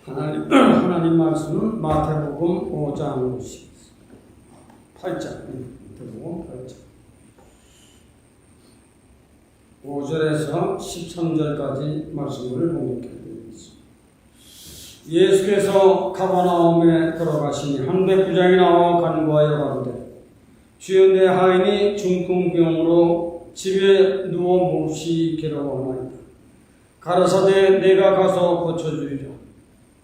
하나님 말씀은 마태복음 5장 8장, 마태복음 8장 5절에서 13절까지 말씀을 공독해 드리겠습니다. 예수께서 가버나움에 들어가시니 한 백부장이 나와 간구하여 가로되 주여, 내 하인이 중풍병으로 집에 누워 몹시 괴로워하나이다. 가라사대 내가 가서 고쳐주리라.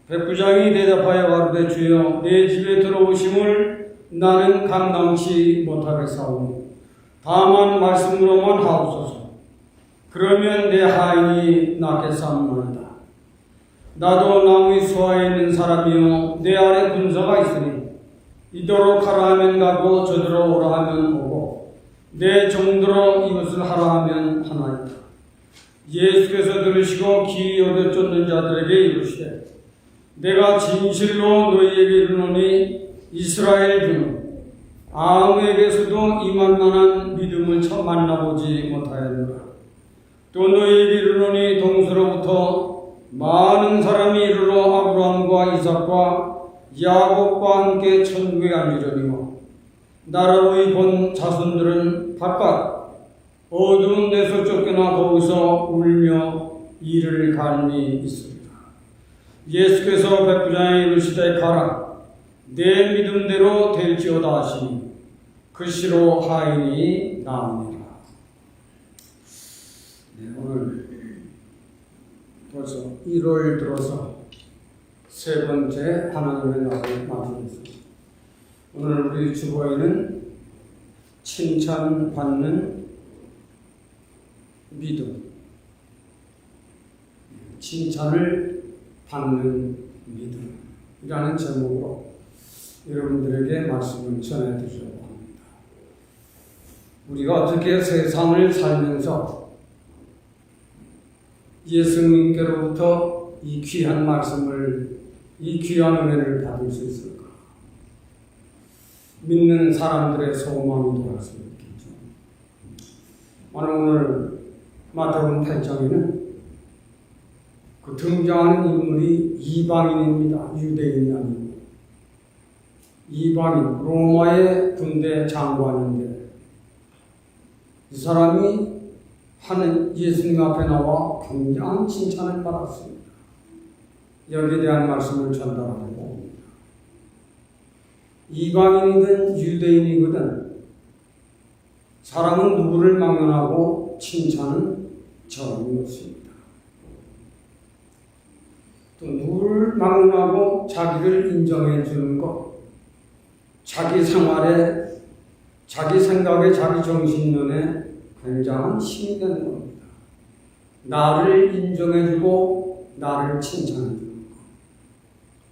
백부장이 대답하여 가로되 주여, 내 집에 들어오심을 나는 감당치 못하겠사오니 다만 말씀으로만 하옵소서. 그러면 내 하인이 낫겠사옵나이다. 나도 나무의 수하에 있는 사람이요 내 아래 군사가 있으니 이도록 하라 하면 가고 저더러 오라 하면 오고 내 종들어 이것을 하라 하면 하나이다. 예수께서 들으시고 귀 여겨 쫓는 자들에게 이르시되 내가 진실로 너희에게 이르노니 이스라엘 중 아무에게서도 이만한 믿음을 처음 만나보지 못하였노라. 또 너희에게 이르노니 동서로부터 많은 사람이 이르러 아브라함과 이삭과 야곱과 함께 천국에 앉으려니와 나라의 본 자손들은 바깥 어두운 데서 쫓겨나 거기서 울며 이를 갈미 있습니다. 예수께서 백부장에게 이르시되 가라, 내 믿음대로 될지어다 하시니 그 시로 하인이 나옵니다. 네, 오늘 벌써 1월 들어서 세 번째 하나님의 날을 맞이했습니다. 오늘 우리 주보에는 칭찬받는 믿음, 칭찬을 받는 믿음이라는 제목으로 여러분들에게 말씀을 전해드리려고 합니다. 우리가 어떻게 세상을 살면서 예수님께로부터 이 귀한 말씀을, 이 귀한 은혜를 받을 수 있을까? 믿는 사람들의 소망이 도할 수 있겠죠. 오늘 마태복음 8장에는 그 등장하는 인물이 이방인입니다. 유대인이 아니고 이방인, 로마의 군대 장관인데 이 사람이 하는 예수님 앞에 나와 굉장한 칭찬을 받았습니다. 여기에 대한 말씀을 전달하려고 합니다. 이방인이든 유대인이든 사람은 누구를 막론하고 칭찬은 저런 것입니다. 또 누구를 막론하고 자기를 인정해 주는 것, 자기 생활에, 자기 생각에, 자기 정신론에 굉장한 힘이 되는 겁니다. 나를 인정해주고 나를 칭찬해주는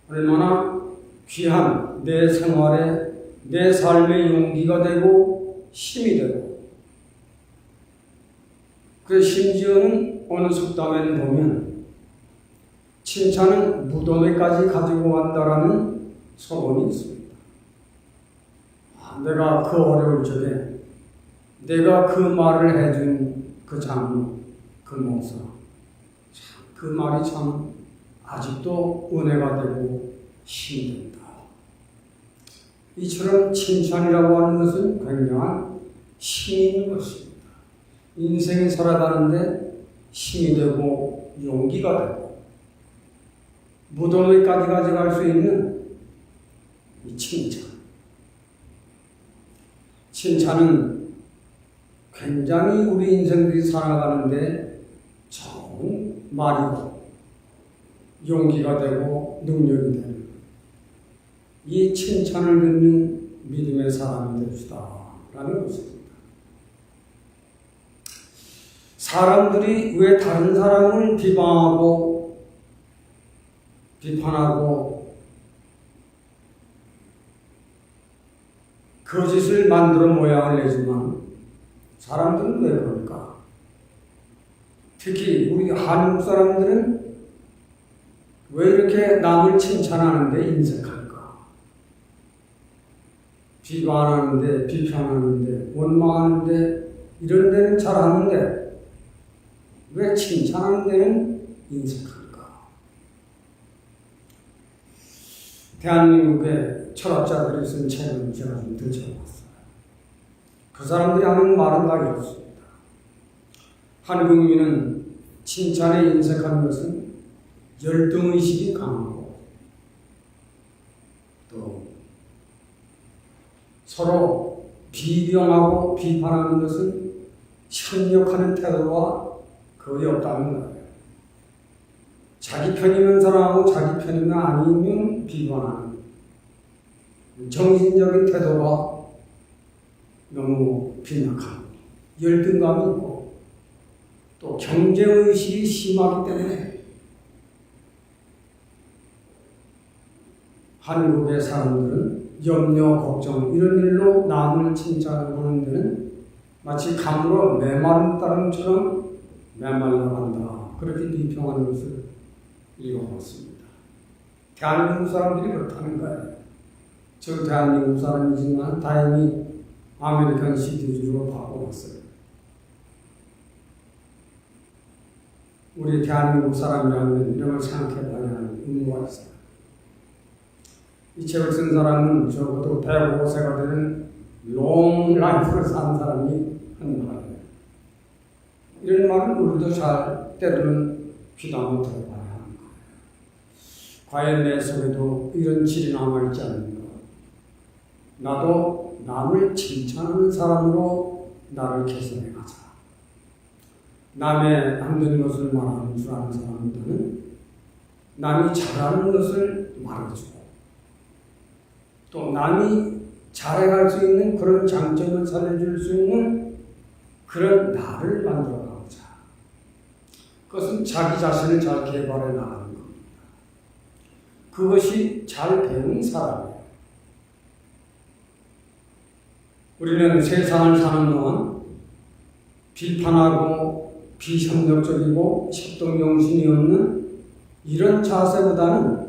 것. 얼마나 귀한 내 생활에, 내 삶의 용기가 되고 힘이 되고, 그 심지어는 어느 속담에는 보면 칭찬은 무덤에까지 가지고 간다라는 소문이 있습니다. 내가 그 어려울 적에 내가 그 말을 해준 그 장로, 그 목사, 그 말이 참 아직도 은혜가 되고 힘이 된다. 이처럼 칭찬이라고 하는 것은 굉장한 힘이 있는 것입니다. 인생을 살아가는데 힘이 되고 용기가 되고 무덤에까지 가져갈 수 있는 이 칭찬. 칭찬은 굉장히 우리 인생들이 살아가는데 좋은 말이고 용기가 되고 능력이 되는 이 칭찬을 듣는 믿음의 사람이 됩시다 라는 것입니다. 사람들이 왜 다른 사람을 비방하고 비판하고 거짓을 만들어 모양을 내지만 사람들은 왜 그럴까? 특히 우리 한국 사람들은 왜 이렇게 남을 칭찬하는데 인색할까? 비방하는데, 비판하는데, 원망하는데 이런 데는 잘하는데 왜 칭찬하는 데는 인색할까? 대한민국의 철학자들이 쓴 책을 제가 좀 들춰봤어요. 그 사람들이 하는 말은 다 이렇습니다. 한국민은 칭찬에 인색하는 것은 열등의식이 강하고 또 서로 비병하고 비판하는 것은 협력하는 태도가 거의 없다는 거예요. 자기 편이면 사랑하고 자기 편이면 아니면 비판하는 정신적인 태도가 너무 빈약하고 열등감이 있고 또 경쟁의식이 심하기 때문에 한국의 사람들은 염려, 걱정 이런 일로 남을 칭찬하는 데는 마치 감으로 메마른 따름처럼 메말라간다. 그렇게 비평하는 것을 읽어봤습니다. 대한민국 사람들이 그렇다는 거예요. 저 대한민국 사람이지만 다행히 아메리칸 시티즌으로 바꿔봤어요. 우리 대한민국 사람이라면 이런 걸 생각해봐야 하는 의무가 있어요. 이 책을 쓴 사람은 적어도 105세가 되는 롱 라이프를 산 사람이 한 말이에요. 이런 말은 우리도 잘 때로는 귀도 한번 들어봐야 하는 거예요. 과연 내 속에도 이런 질이 남아있지 않는가? 나도 남을 칭찬하는 사람으로 나를 개선해 가자. 남의 안 되는 것을 말하는 줄 아는 사람보다는 남이 잘하는 것을 말해주고 또 남이 잘해갈 수 있는 그런 장점을 살려줄 수 있는 그런 나를 만들어가고자. 그것은 자기 자신을 잘 개발해 나가는 겁니다. 그것이 잘 배운 사람이에요. 우리는 세상을 사는 동안 비판하고 비협력적이고 협동정신이 없는 이런 자세보다는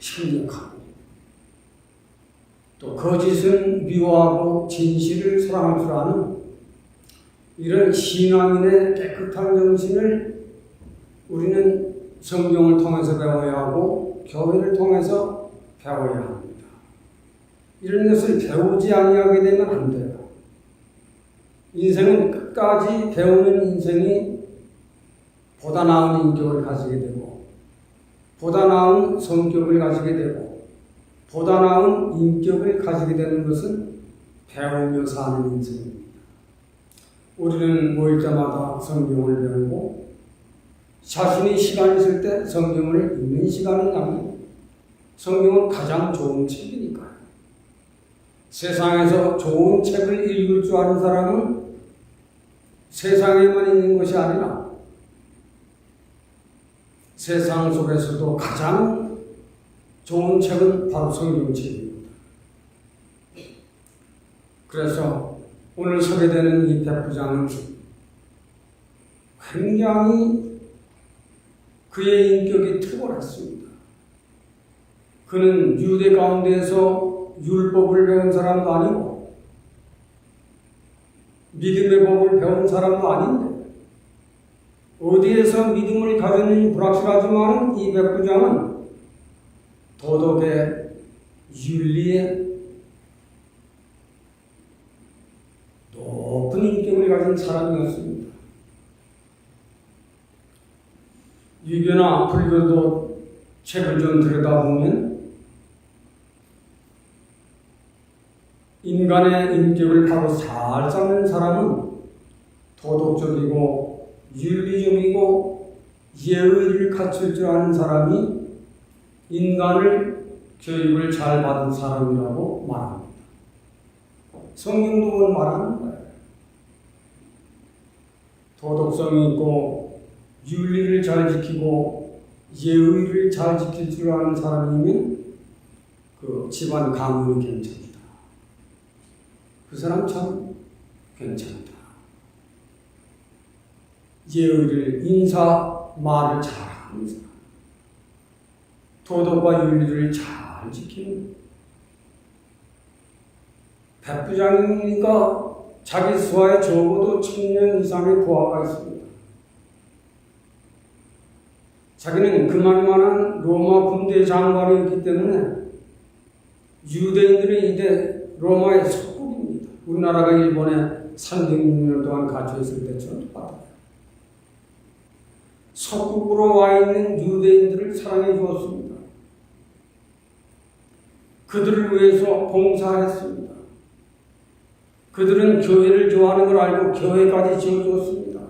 협력하고 또 거짓은 미워하고 진실을 사랑할 줄 아는 이런 신앙인의 깨끗한 정신을 우리는 성경을 통해서 배워야 하고 교회를 통해서 배워야 합니다. 이런 것을 배우지 아니하게 되면 안 돼요. 인생은 끝까지 배우는 인생이 보다 나은 인격을 가지게 되고 보다 나은 성격을 가지게 되고 보다 나은 인격을 가지게 되는 것은 배우며 사는 인생입니다. 우리는 모일 때마다 성경을 배우고 자신이 시간 있을 때 성경을 읽는 시간을 납니다. 성경은 가장 좋은 책이니까요. 세상에서 좋은 책을 읽을 줄 아는 사람은 세상에만 있는 것이 아니라 세상 속에서도 가장 좋은 책은 바로 성경책입니다. 그래서 오늘 소개되는 이 백부장은 굉장히 그의 인격이 탁월했습니다. 그는 유대 가운데에서 율법을 배운 사람도 아니고 믿음의 법을 배운 사람도 아닌데 어디에서 믿음을 가졌는지 불확실하지만 이 백부장은 도덕의 윤리의 높은 인격을 가진 사람이었습니다. 유교나 불교도 책을 좀 들여다보면 인간의 인격을 바로 잘 쌓는 사람은 도덕적이고 윤리적이고 예의를 갖출 줄 아는 사람이 인간을 교육을 잘 받은 사람이라고 말합니다. 성경도 그걸 말하는 거예요. 도덕성이 있고 윤리를 잘 지키고 예의를 잘 지킬 줄 아는 사람이면 그 집안 가문이 괜찮다. 그 사람 참 괜찮다. 예의를 인사 말을 잘하는 사람, 도덕과 윤리를 잘 지키는 백부장이니까 자기 수하에 적어도 1000년 이상의 부하가 있습니다. 자기는 그만한 로마 군대 장관이었기 때문에 유대인들은 이제 로마의 속국입니다. 우리나라가 일본에 300년 동안 갇혀 있을 때처럼 똑같아요. 속국으로 와 있는 유대인들을 사랑해 주었습니다. 그들을 위해서 봉사했습니다. 그들은 교회를 좋아하는 걸 알고 교회까지 지어주었습니다.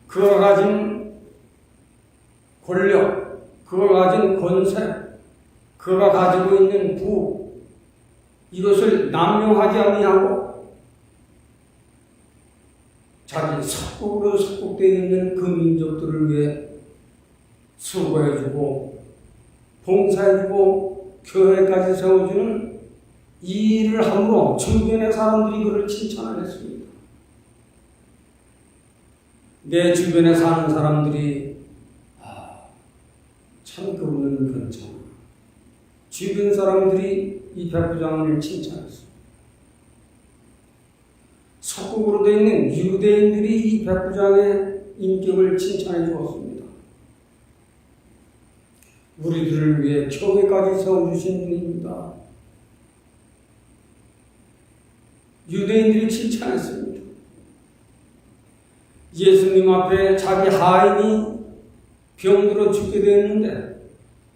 그가 가진 권력, 그가 가진 권세, 그가 가지고 있는 부, 이것을 남용하지 아니하고 자기 속국으로 속국되어 있는 그 민족들을 위해 수고해주고 봉사해주고 교회까지 세워주는 이 일을 함으로 주변의 사람들이 그를 칭찬하겠습니다. 내 주변에 사는 사람들이 참 그분은 괜찮아. 주변 사람들이 이 백부장을 칭찬했습니다. 속국으로 되어 있는 유대인들이 이 백부장의 인격을 칭찬해 주었습니다. 우리들을 위해 교회까지 세워주신 분입니다. 유대인들이 칭찬했습니다. 예수님 앞에 자기 하인이 병들어 죽게 되었는데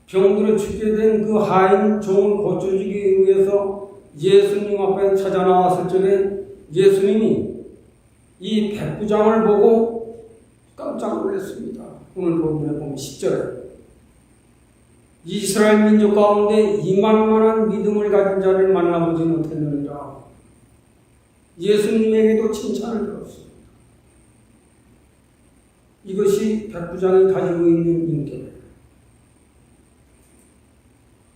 병들어 죽게 된 그 하인 종을 고쳐주기 위해서 예수님 앞에 찾아 나왔을 적에 예수님이 이 백부장을 보고 깜짝 놀랐습니다. 오늘 본문에 보면 10절에 이스라엘 민족 가운데 이만한 믿음을 가진 자를 만나보지 못했느니라. 예수님에게도 칭찬을 들었습니다. 이것이 백부장이 가지고 있는 인격이에요.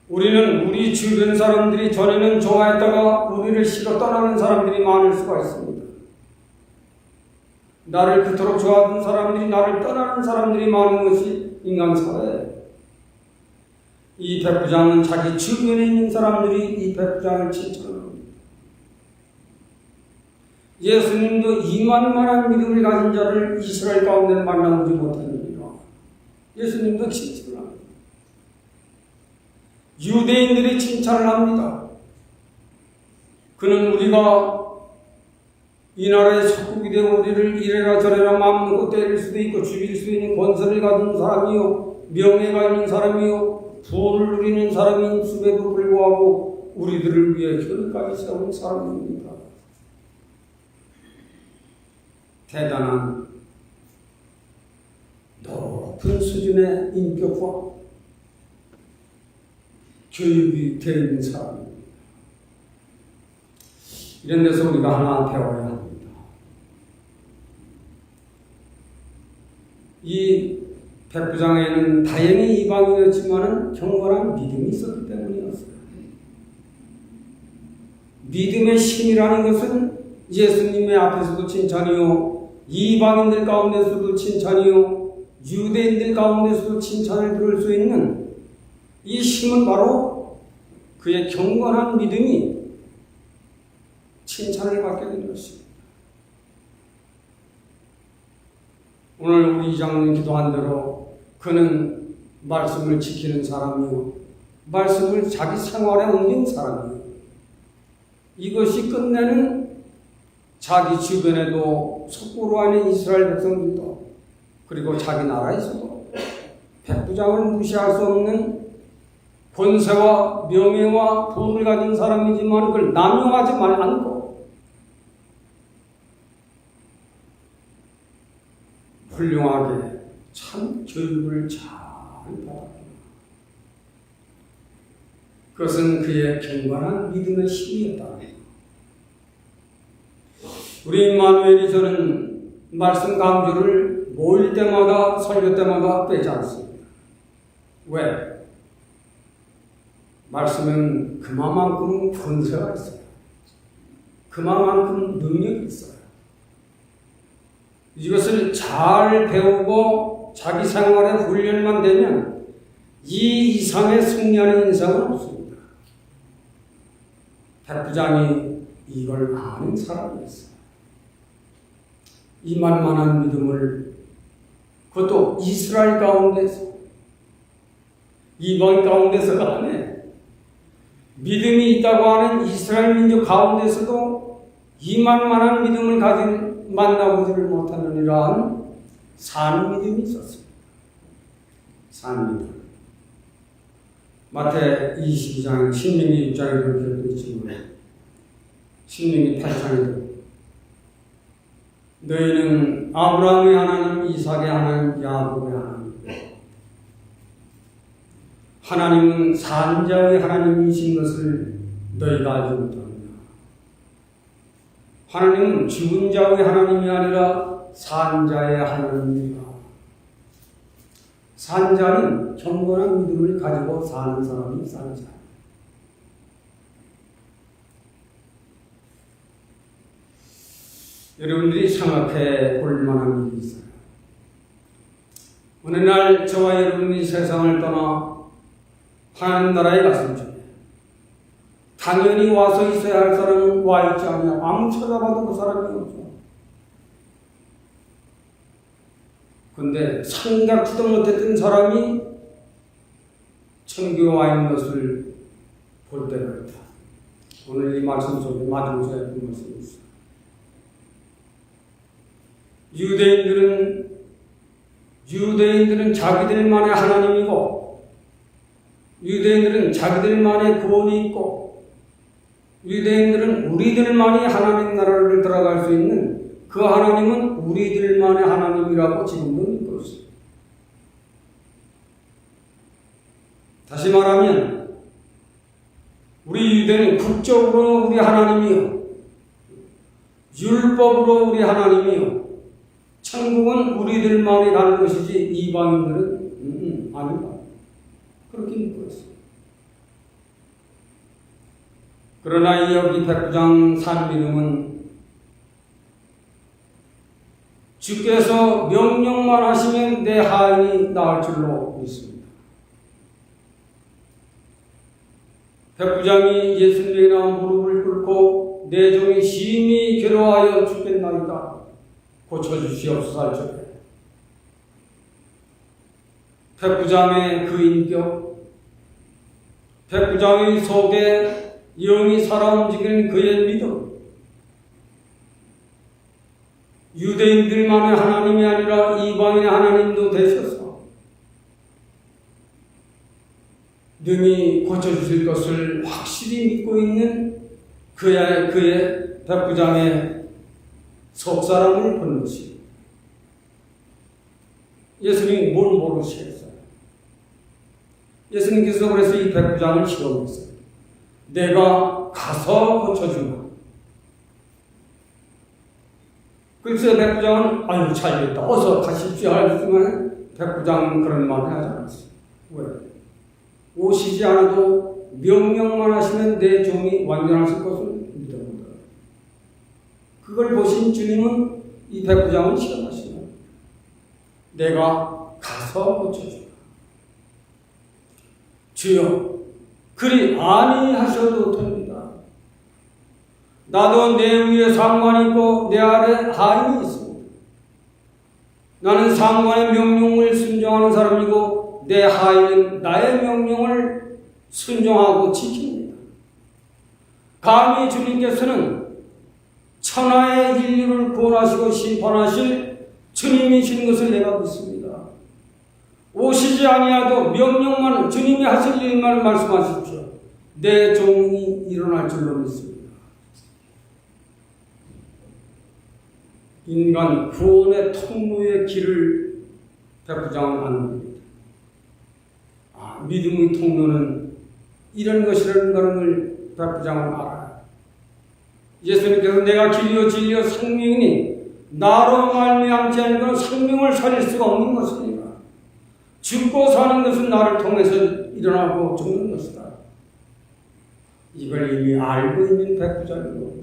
우리는 우리 주변 사람들이 전에는 좋아했다가 우리를 싫어 떠나는 사람들이 많을 수가 있습니다. 나를 그토록 좋아하던 사람들이 나를 떠나는 사람들이 많은 것이 인간 사회예요. 이 백부장은 자기 주변에 있는 사람들이 이 백부장을 칭찬합니다. 예수님도 이만한 믿음을 가진 자를 이스라엘 가운데 만나보지 못했느니라. 예수님도 칭찬을 합니다. 유대인들이 칭찬을 합니다. 그는 우리가 이 나라의 속국이 되어 우리를 이래라 저래라 마음먹고 때릴 수도 있고 죽일 수 있는 권세를 가진 사람이요 명예가 있는 사람이요 부를 누리는 사람인 셈에도 불구하고 우리들을 위해 교회까지 세운 사람입니다. 대단한 높은 수준의 인격과 교육이 되어 있는 사람입니다. 이런 데서 우리가 하나 배워야 합니다. 이 백부장에는 다행히 이방인이었지만 경건한 믿음이 있었기 때문이었어요. 믿음의 힘이라는 것은 예수님의 앞에서도 칭찬이요 이방인들 가운데서도 칭찬이요 유대인들 가운데서도 칭찬을 들을 수 있는 이 힘은 바로 그의 경건한 믿음이 칭찬을 받게 된 것입니다. 오늘 우리 이장님 기도한 대로 그는 말씀을 지키는 사람이요 말씀을 자기 생활에 옮긴 사람이요 이것이 끝내는 자기 주변에도 속고로 하는 이스라엘 백성들도 그리고 자기 나라에서도 백부장을 무시할 수 없는 권세와 명예와 부를 가진 사람이지만 그걸 남용하지 않고 훌륭하게 참 교육을 잘 받았다. 그것은 그의 경건한 믿음의 힘이었다. 우리 임마누엘이 저는 말씀 강조를 모일 때마다 설교 때마다 빼지 않습니다. 왜? 말씀은 그만큼 권세가 있어요. 그만큼 능력이 있어요. 이것을 잘 배우고 자기 생활에 훈련만 되면 이 이상의 승리하는 인생은 없습니다. 백부장이 이걸 아는 사람이었어요. 이만한 믿음을 그것도 이스라엘 가운데서 이방 가운데서가 아니에요. 믿음이 있다고 하는 이스라엘 민족 가운데서도 이만한 믿음을 가진 만나보지를 못하는 이러한 산 믿음이 있었습니다. 산 믿음. 마태 22장, 신명기 6장에 그렇게 되어 있지만 신명기 8장에도 너희는 아브라함의 하나님, 이삭의 하나님, 야곱의 하나님, 하나님은 산자의 하나님이신 것을 너희가 알지 못하느냐. 하나님은 죽은 자의 하나님이 아니라 산자의 하나님이다. 산자는 경건한 믿음을 가지고 사는 사람이 산자. 여러분들이 생각해 볼 만한 일이 있어요. 어느 날 저와 여러분이 세상을 떠나 하나님 나라에 갔을 적에 당연히 와서 있어야 할 사람은 와 있지 않냐. 아무 찾아봐도 그 사람이 없죠. 그런데 생각지도 못했던 사람이 천국에 와 있는 것을 볼 때가 있다. 오늘 이 말씀 속에 마지막에 그 말씀이 있어요. 유대인들은 자기들만의 하나님이고, 유대인들은 자기들만의 구원이 있고, 유대인들은 우리들만이 하나님 나라를 들어갈 수 있는 그 하나님은 우리들만의 하나님이라고 지금도 믿고 있습니다. 다시 말하면 우리 유대는 국적으로 우리 하나님이요, 율법으로 우리 하나님이요, 천국은 우리들만이 가는 것이지 이방인들은 아니다. 그렇게 믿고 있습니다. 그러나 여기 백부장 산민음은 주께서 명령만 하시면 내 하인이 나을 줄로 믿습니다. 백부장이 예수님에게 나온 무릎을 꿇고 내 종이 심히 괴로워하여 죽겠나이다. 고쳐주시옵소서 할 적에 백부장의 그 인격, 백부장의 속에 영이 살아 움직이는 그의 믿음, 유대인들만의 하나님이 아니라 이방인의 하나님도 되셔서 능히 고쳐주실 것을 확실히 믿고 있는 그의 백부장의 속사람을 보는 것이 예수님이 뭘 모르시겠어요? 예수님께서 그래서 이 백부장을 시험했어요. 내가 가서 고쳐주마. 그래서 백부장은 아유 잘됐다 어서 가십시오 하지만 백부장은 그런 말을 하지 않았어요. 왜? 오시지 않아도 명령만 하시면 내 종이 완전하실 것을 믿어본다. 그걸 보신 주님은 이 백부장을 시험하시며 내가 가서 고쳐주마. 주여 그리 아니하셔도 됩니다. 나도 내 위에 상관이 있고 내 아래 하인이 있습니다. 나는 상관의 명령을 순종하는 사람이고 내 하인은 나의 명령을 순종하고 지킵니다. 감히 주님께서는 천하의 인류를 구원하시고 심판하실 주님이신 것을 내가 믿습니다. 오시지 아니하도 명령만 주님이 하실 일만 말씀하십시오. 내 종이 일어날 줄로 믿습니다. 인간 구원의 통로의 길을 백부장은 아는 겁니다. 믿음의 통로는 이런 것이라는 걸 백부장은 알아요. 예수님께서 내가 길이요 진리요 생명이니 나로 말미암지 않고는 생명을 살릴 수가 없는 것입니다. 죽고 사는 것은 나를 통해서 일어나고 죽는 것이다. 이걸 이미 알고 있는 백부장이고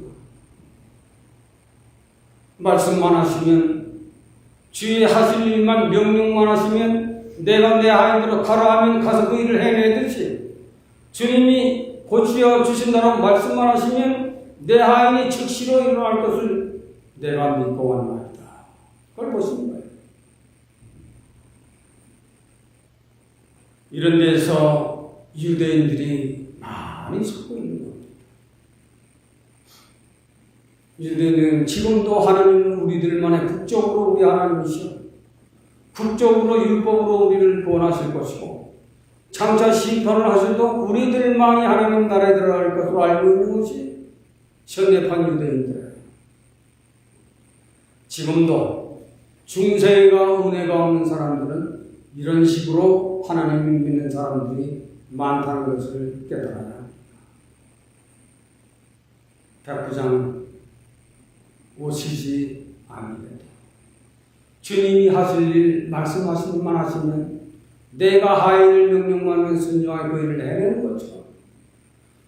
말씀만 하시면 주의 하실 일만 명령만 하시면 내가 내 하인대로 가라 하면 가서 그 일을 해내듯이 주님이 고치어 주신다고 말씀만 하시면 내 하인이 즉시로 일어날 것을 내가 믿고 왔나이다. 그걸 보시는 거예요. 이런 데서 유대인들이 많이 찾고 있는 겁니다. 이제는 지금도 하나님은 우리들만의 국적으로 우리 하나님이시여 국적으로 율법으로 우리를 구원하실 것이고 장차 심판을 하셔도 우리들만이 하나님 나라에 들어갈 것으로 알고 있는 것이 현대판 유대인들이에요. 지금도 중세가 은혜가 없는 사람들은 이런 식으로 하나님을 믿는 사람들이 많다는 것을 깨달아야 합니다. 백부장 오시지 아니래도 주님이 하실 일 말씀하신 일만 하시면 내가 하인을 명령하면 순종하여 그 일을 해내는 거죠.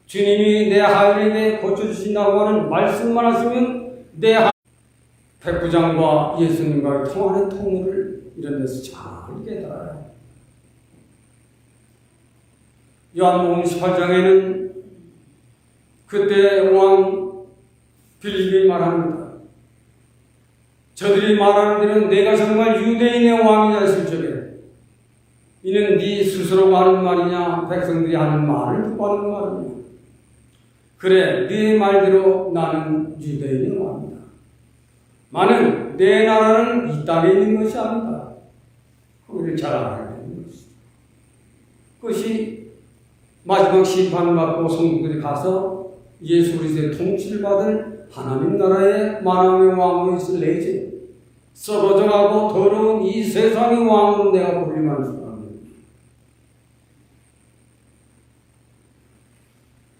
주님이 내 하인에게 고쳐주신다고 하는 말씀만 하시면 내 백부장과 예수님과의 통하는 통로를 이런 데서 잘 깨달아요. 요한복음 18장에는 그때 왕 빌립이 말합니다. 저들이 말하는 데는 내가 정말 유대인의 왕이냐 했을 적에 이는 네 스스로가 하는 말이냐 백성들이 하는 말을 듣고 하는 말이냐. 그래 네 말대로 나는 유대인의 왕이다. 나는 내 나라는 이 땅에 있는 것이 아니다. 그걸 잘 알아야 되는 것이다. 그것이 마지막 심판을 받고 성도들이 가서 예수 그리스도의 통치를 받을 하나님 나라의 만왕의 왕으로 있을 내지 썩어져가고 더러운 이 세상의 왕으로 내가 불림할 수 없는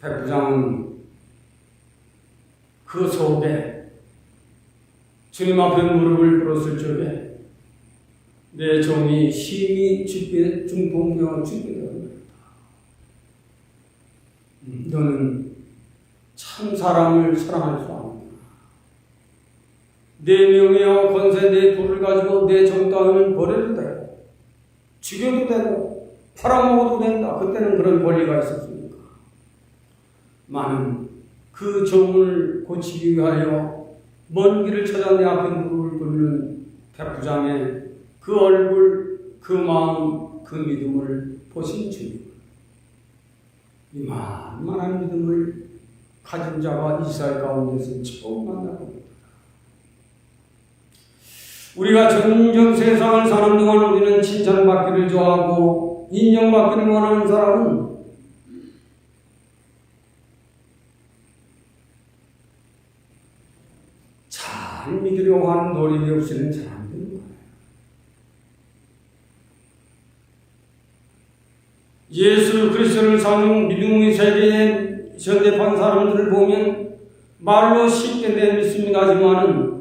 백부장은 그 속에 주님 앞에 무릎을 꿇었을 적에 내 종이 심히 중풍병을 죽게 되었다. 너는 참 사람을 사랑할 수 없다. 내 명예와 권세, 내 부를 가지고 내 정당을 버려도 되고 죽여도 되고 팔아먹어도 된다. 그때는 그런 권리가 있었습니까? 많은 그 종을 고치기 위하여 먼 길을 찾아 내 앞에 무릎을 꿇는 백부장의 그 얼굴, 그 마음, 그 믿음을 보신 주님. 이 만만한 믿음을 가진 자가 이스라엘 가운데서 처음 만나봅니다. 우리가 전전 세상을 사는 동안 우리는 칭찬받기를 좋아하고 인정받기를 원하는 사람은 잘 믿으려고 하는 노력이 없이는 잘 안 되는 거예요. 예수 그리스도를 사는 믿음의 세계의 현대판 사람들을 보면 말로 쉽게 믿습니다 하지만은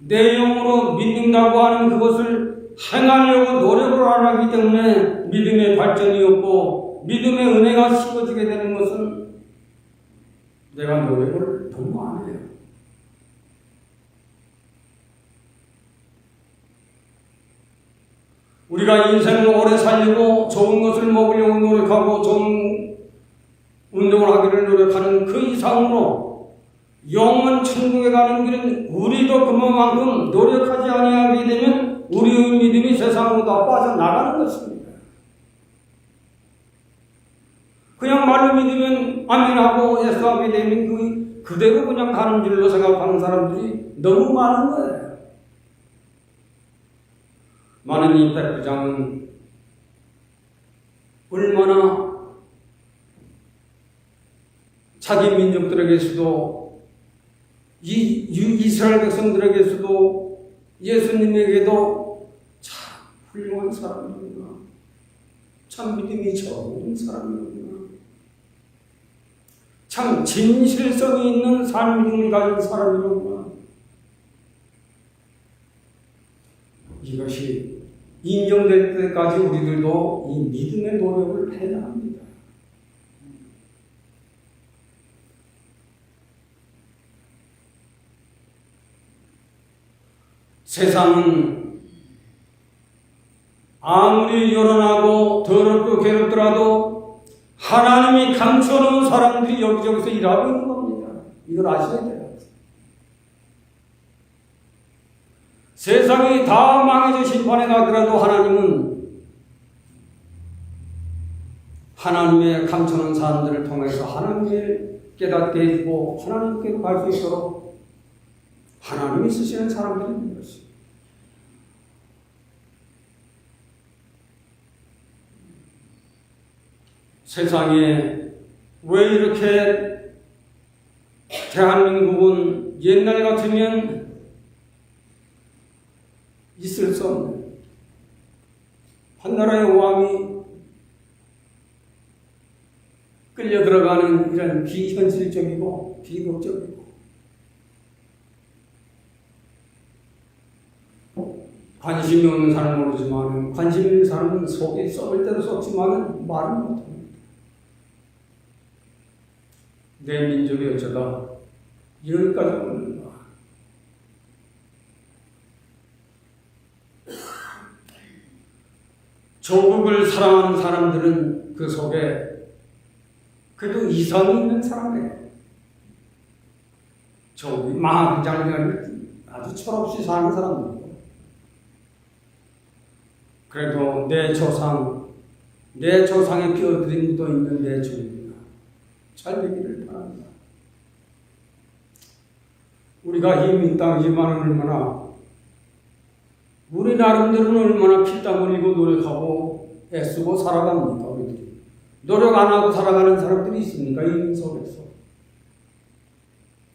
내용으로 믿는다고 하는 그것을 행하려고 노력을 안 하기 때문에 믿음의 발전이 없고 믿음의 은혜가 식어지게 되는 것은 내가 노력을 너무 안 해요. 우리가 인생을 오래 살려고 좋은 것을 먹으려고 노력하고 좋은 운동을 하기를 노력하는 그 이상으로 영원 천국에 가는 길은 우리도 그만큼 노력하지 아니하게 되면 우리의 믿음이 세상으로 다 빠져나가는 것입니다. 그냥 말로 믿으면 아멘하고 예수하게 되면 그대로 그냥 가는 줄로 생각하는 사람들이 너무 많은 거예요. 많은 이 백부장은 얼마나 자기 민족들에게서도 이스라엘 백성들에게서도 예수님에게도 참 훌륭한 사람이구나. 참 믿음이 좋은 사람이구나. 참 진실성이 있는 산 믿음을 가진 사람이구나. 이것이 인정될 때까지 우리들도 이 믿음의 노력을 해야 합니다. 세상은 아무리 요란하고 더럽고 괴롭더라도 하나님이 감춰놓은 사람들이 여기저기서 일하고 있는 겁니다. 이걸 아셔야 돼요. 세상이 다 망해져 심판에 가더라도 하나님은 하나님의 감추는 사람들을 통해서 하나님을 깨닫게 해주고 하나님께로 갈 수 있도록 하나님이 쓰시는 사람들이 있는 것입니다. 세상에 왜 이렇게 대한민국은 옛날 같으면 있을 수 없는 한 나라의 왕이 끌려 들어가는 이런 비현실적이고 비극적이고 관심이 없는 사람은 모르지만 관심 있는 사람은 속에 썩을 때도 썩지만 말은 못합니다. 내 민족이 어쩌다 이런까지 오는가. 조국을 사랑하는 사람들은 그 속에 그래도 이성이 있는 사람이에요. 조국이 망장을 아주 철없이 사는 사람들이에요. 그래도 내 조상의 뼈들이 묻어있는 내 조국이나 잘 되기를 바랍니다. 우리가 이 땅이지만 얼마나 우리 나름대로는 얼마나 피땀 흘리고 노력하고 애쓰고 살아갑니까? 우리들이 노력 안 하고 살아가는 사람들이 있습니까? 이 민속에서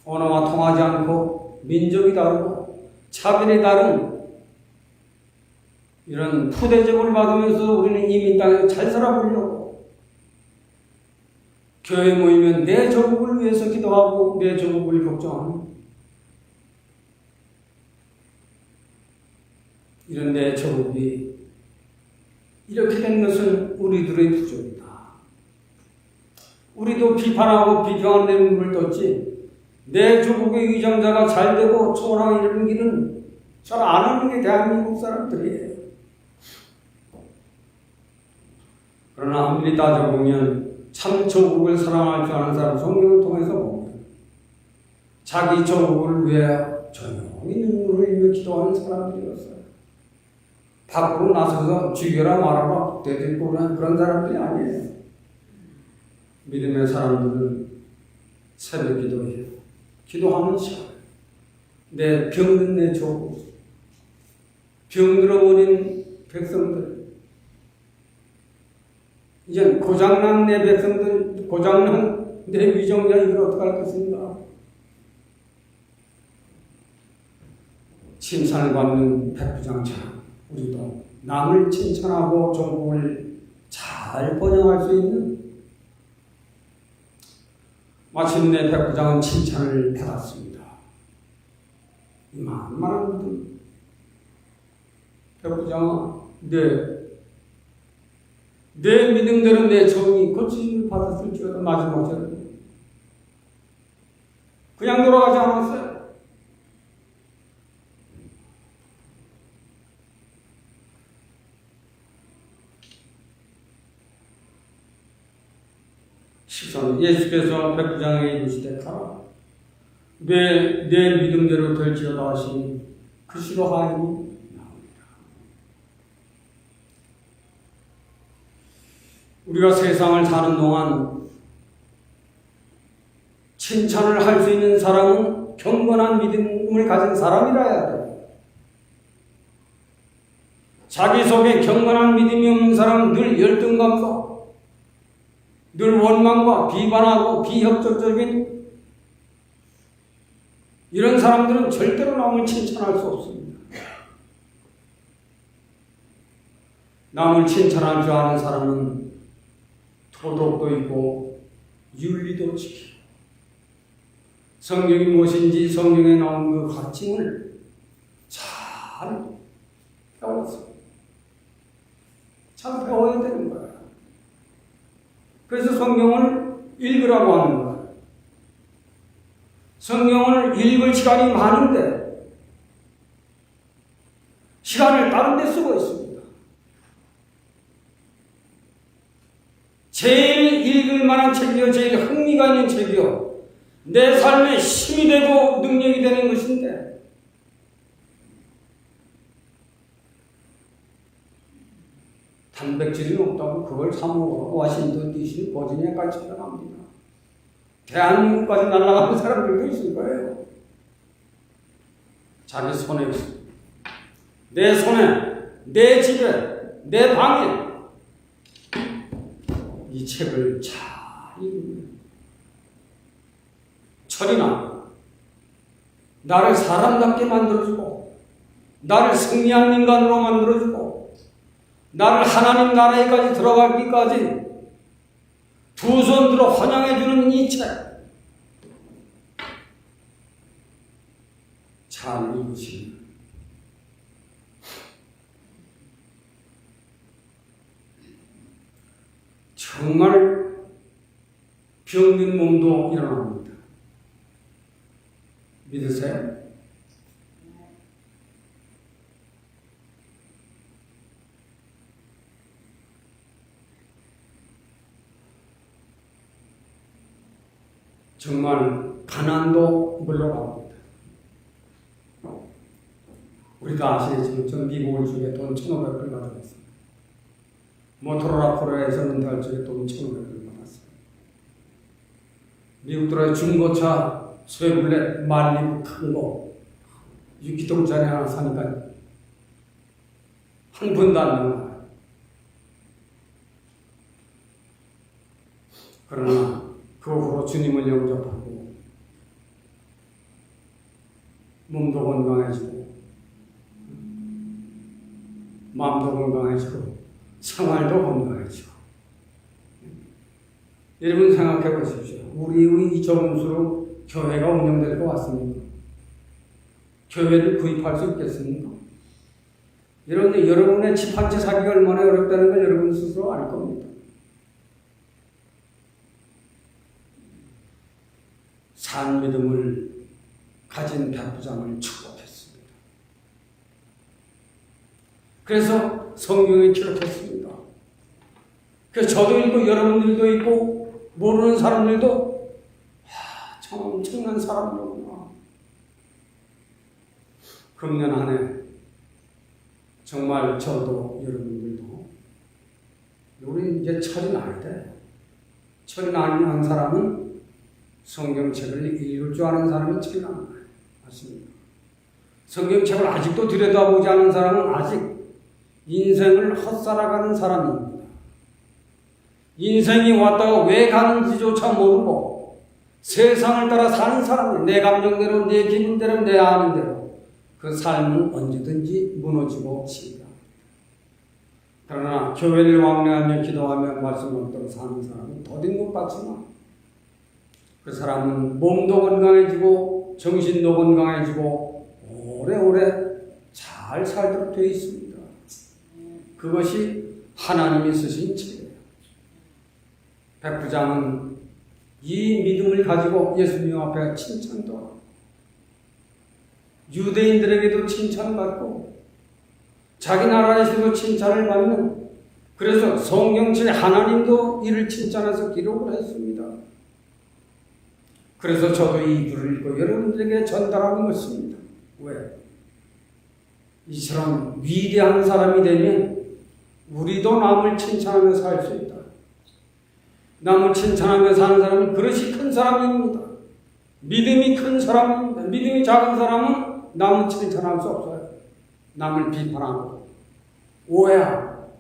언어가 통하지 않고 민족이 다르고 차별이 다른 이런 푸대접을 받으면서 우리는 이민 땅에서 잘 살아보려고 교회 모이면 내 조국을 위해서 기도하고 내 조국을 걱정하는 이런 내 조국이 이렇게 된 것은 우리들의 부족이다. 우리도 비판하고 비평하는 눈을 떴지 내 조국의 위정자가 잘 되고 초월하게 이르는 길은 잘 안 하는 게 대한민국 사람들이에요. 그러나 아무리 따져보면 참 조국을 사랑할 줄 아는 사람 성경을 통해서 보면 자기 조국을 위해 조용히 눈물을 흘리며 기도하는 사람들이었어요. 밖으로 나서서 죽여라 말아라 대들고 그런 사람들이 아니에요. 믿음의 사람들은 새벽 기도해요. 기도하는 시간 내 병든 내 조국 병들어버린 백성들 이제 고장난 내 백성들 고장난 내 위정자 이걸 어떡할 것인가. 칭찬을 받는 백부장처럼 우리도 남을 칭찬하고 조국을 잘 번영할 수 있는 마침내 백부장은 칭찬을 받았습니다. 만만한 분들 백부장아 내 믿음대로 내 정이 고침을 받았을지어도 마지막 절에 그냥 돌아가지 않았어요. 예수께서 백부장에게 이르시되 가라. 내 믿음대로 될지어다 하시니 그 시로 하인이 나옵니다. 우리가 세상을 사는 동안 칭찬을 할 수 있는 사람은 경건한 믿음을 가진 사람이라야 돼요. 자기 속에 경건한 믿음이 없는 사람은 늘 열등감과 늘 원망과 비관하고 비협조적인 이런 사람들은 절대로 남을 칭찬할 수 없습니다. 남을 칭찬할 줄 아는 사람은 도덕도 있고 윤리도 지키고 성경이 무엇인지 성경에 나온 그 가칭을 잘 배웠어요. 잘 배워야 되는 거예요. 그래서 성경을 읽으라고 하는 거예요. 성경을 읽을 시간이 많은데 시간을 다른 데 쓰고 있습니다. 제일 읽을 만한 책이요, 제일 흥미가 있는 책이요, 내 삶에 힘이 되고 능력이 되는 것인데 단백질이 높다고 그걸 사먹어 워싱턴 DC 버지니아까지 찾아갑니다. 대한민국까지 날아가는 사람들도 있을 거예요. 자기 손에 있어. 내 손에, 내 집에, 내 방에 이 책을 잘 읽으면 철이나 나를 사람답게 만들어주고 나를 승리한 인간으로 만들어주고 나를 하나님 나라에까지 들어가기까지 두 손 들어 환영해주는 이 책 잘 읽으시면 정말 병든 몸도 일어납니다. 믿으세요? 정말 가난도 물러갑니다. 우리도 아시겠지만 전 미국을 중에 돈 1,500불 가져갔습니다. 모토로라 코리아에서 은퇴할 적에 돈 1,500불 받았어요. 미국 들어서 중고차 쇠블렛 말리고 큰 거 6기통짜리 하나 사니까 한 푼도 안 나와요. 그러나 그 후로 주님을 영접하고 몸도 건강해지고 마음도 건강해지고 생활도 건강해지고 여러분 생각해 보십시오. 우리의 이 정수로 교회가 운영될 것 같습니까? 교회를 구입할 수 있겠습니까? 그런데 여러분의 집 한 채 사기가 얼마나 어렵다는 걸 여러분 스스로 알 겁니다. 산 믿음을 가진 백부장을 축복했습니다. 그래서 성경에 기록했습니다. 그래서 저도 있고 여러분들도 있고 모르는 사람들도 참 엄청난 사람이구나. 금년 한 해 정말 저도 여러분들도 우리 이제 철이 날 때 철이 나는 사람은 성경책을 읽을 줄 아는 사람이 철이 나는 거예요. 맞습니까? 성경책을 아직도 들여다보지 않은 사람은 아직 인생을 헛살아가는 사람입니다. 인생이 왔다가 왜 가는지조차 모르고 세상을 따라 사는 사람이 내 감정대로 내 기분대로 내 아는 대로 그 삶은 언제든지 무너지고 칩니다. 그러나 교회를 왕래하며 기도하며 말씀을 따라 사는 사람은 더딘 것 같지만 그 사람은 몸도 건강해지고 정신도 건강해지고 오래오래 잘 살도록 되어 있습니다. 그것이 하나님이 쓰신 책이에요. 백부장은 이 믿음을 가지고 예수님 앞에 칭찬도 하고 유대인들에게도 칭찬받고 자기 나라에서도 칭찬을 받는 그래서 성경책에 하나님도 이를 칭찬해서 기록을 했습니다. 그래서 저도 이 글을 읽고 여러분들에게 전달하는 것입니다. 왜? 이처럼 위대한 사람이 되면 우리도 남을 칭찬하며 살 수 있다. 남을 칭찬하며 사는 사람은 그릇이 큰 사람입니다. 믿음이 큰 사람입니다. 믿음이 작은 사람은 남을 칭찬할 수 없어요. 남을 비판하고 오해하고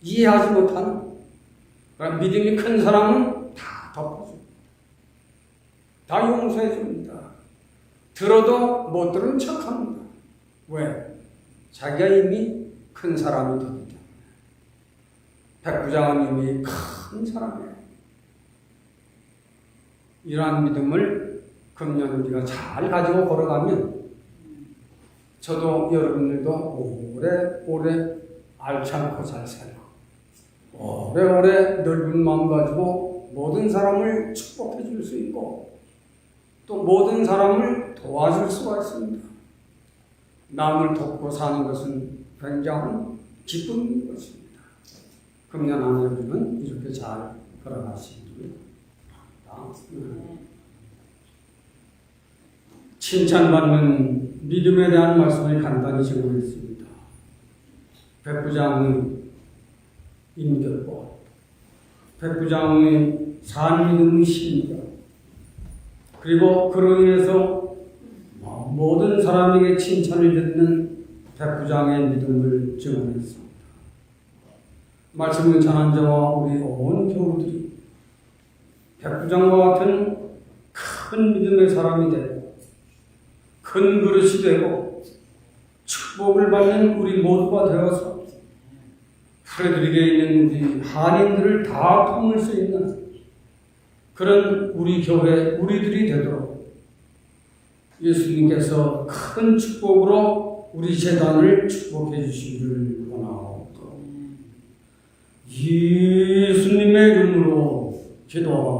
이해하지 못하는 믿음이 큰 사람은 다 덮어줍니다. 다 용서해줍니다. 들어도 못 들은 척합니다. 왜? 자기가 이미 큰 사람이 되기 때문에. 백부장은 이미 큰 사람이에요. 이러한 믿음을 금년 우리가 잘 가지고 걸어가면 저도 여러분들도 오래오래 앓지 않고 잘 살고 오래오래 넓은 마음 가지고 모든 사람을 축복해 줄 수 있고 또 모든 사람을 도와줄 수가 있습니다. 남을 돕고 사는 것은 굉장한 기쁨인 것입니다. 금년 한 해 우리는 이렇게 잘 걸어가시기 바랍니다. 칭찬받는 믿음에 대한 말씀을 간단히 적어냈습니다. 백부장은 인격과 백부장의 산 믿음의 신입니다. 그리고 그로 인해서 모든 사람에게 칭찬을 듣는 백부장의 믿음을 증언했습니다. 말씀을 전한 자와 우리 온 교우들이 백부장과 같은 큰 믿음의 사람이 되고 큰 그릇이 되고 축복을 받는 우리 모두가 되어서 프레드릭에 있는 우리 한인들을 다 품을 수 있는 그런 우리 교회 우리들이 되도록 예수님께서 큰 축복으로 우리 재단을 축복해 주시기를 원하옵고 예수님의 이름으로 기도하옵나이다.